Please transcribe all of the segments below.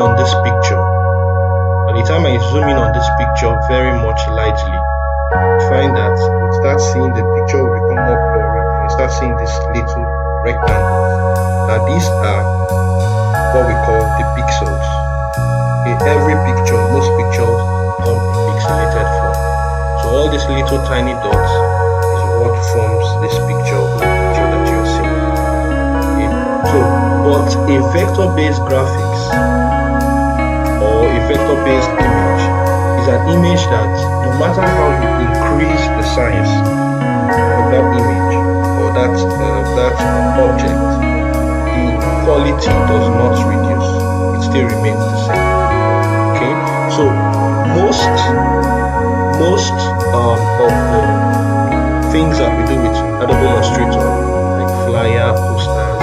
in on this picture, by the time I zoom in on this picture very much lightly, you find that you start seeing the picture will become more blurry, and you start seeing these little rectangles. Now these are what we call the pixels. In every picture, most pictures come in pixelated form. So all these little tiny dots is what forms this picture that you're seeing. Okay? So, but a vector-based graphics or a vector-based image is an image that no matter how you increase the size of that image or that object, the quality does not reduce. It still remains the same. Okay, so most of the things that we do with Adobe Illustrator, like flyer, posters,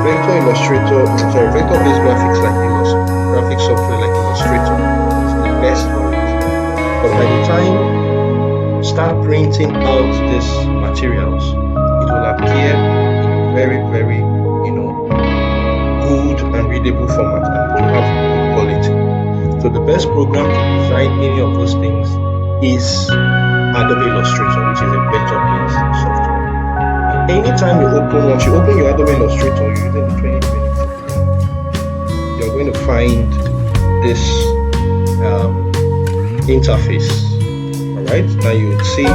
vector-based graphics like graphic software like Illustrator is the best for it. But by the time you start printing out these materials, it will appear in a very, very, good and readable format, and it will have good quality. So the best program to design any of those things is Adobe Illustrator, which is a vector-based software. Anytime once you open your Adobe Illustrator using the 2020, you're going to find this interface. Alright, now you would see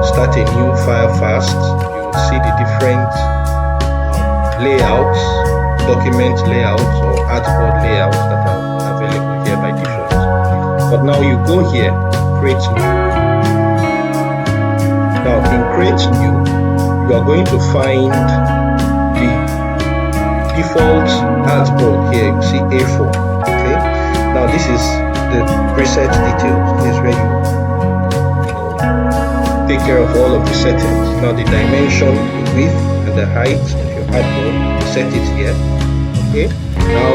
start a new file fast. You would see the different layouts, document layouts or artboard layouts that are available here by default. But now you go here, create new. Now in create new, you are going to find the default artboard here. You see A4. Okay. Now this is the preset details. This is where you take care of all of the settings. Now the dimension, the width, and the height of your artboard, set it here. Okay. Now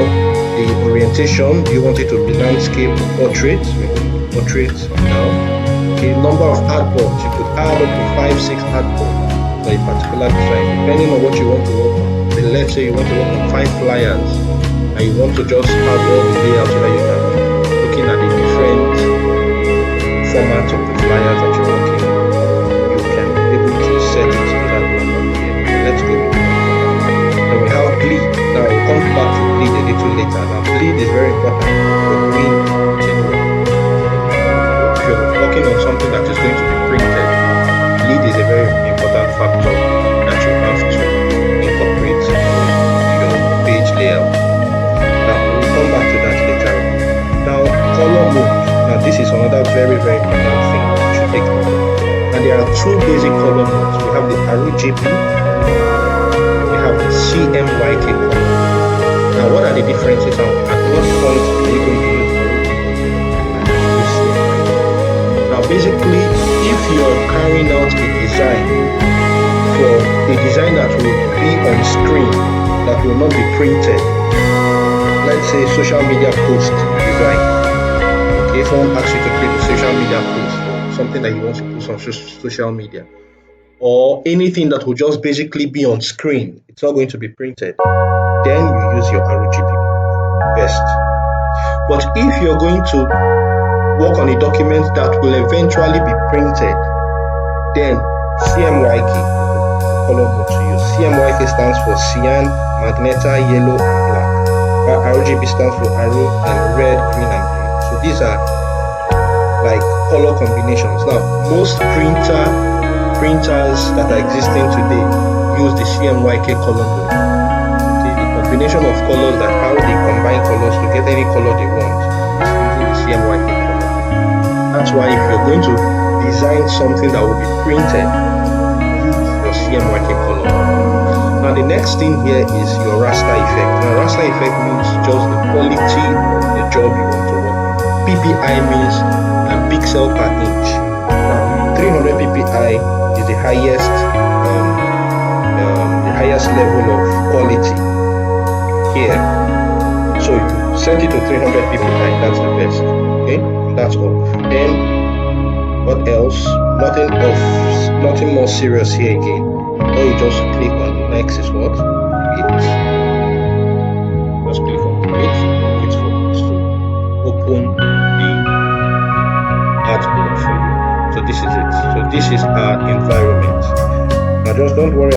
the orientation, do you want it to be landscape or portrait? Portrait now. Okay. Number of artboards, you could add up to 5-6 artboards for a particular design, depending on what you want to work on. Let's say you want to work on 5 flyers, and you want to just have all the layouts so that you can be looking at the different formats of the flyers that you're working on. You can be able to set it to that number here. Let's go with that. Then we have bleed. Now we'll come back to bleed a little later. Now bleed is very important for doing anyway. If you're working on something that is going to be printed, bleed is a very important factor that you have to incorporate in your page layout. Now we'll come back to that later on. Now color mode. Now this is another very, very important thing that you should take note of. And there are 2 basic color modes. We have the RGB, we have the CMYK color. Now what are the differences and at what point are you going to use CMYK? Now basically, if you're carrying out a design for a design that will be on screen, that will not be printed, let's say social media post design. Okay, someone asks you to create a social media post or something that you want to post on social media, or anything that will just basically be on screen, it's not going to be printed, then you use your RGB best. But if you're going to work on a document that will eventually be printed, then CMYK is the color mode to use. CMYK stands for cyan, magenta, yellow, and black, while RGB stands for arrow and red, green, and blue. So these are like color combinations. Now most printers that are existing today use the CMYK color mode. Okay, the combination of colors, that how they combine colors to get any color they want, is using the CMYK color mode. That's why if you're going to design something that will be printed, use your CMYK color mode. Now the next thing here is your raster effect. Now raster effect means just the quality of the job you want to work on. PPI means pixel per inch. Now 300 PPI is the highest level of quality here. So you set it to 300 PPI, that's the best. Okay, and that's all. Then what else? Nothing more serious here again. Or you just click on next is what? Create. Just click on create. Wait for this is it. So this is our environment. Now just don't worry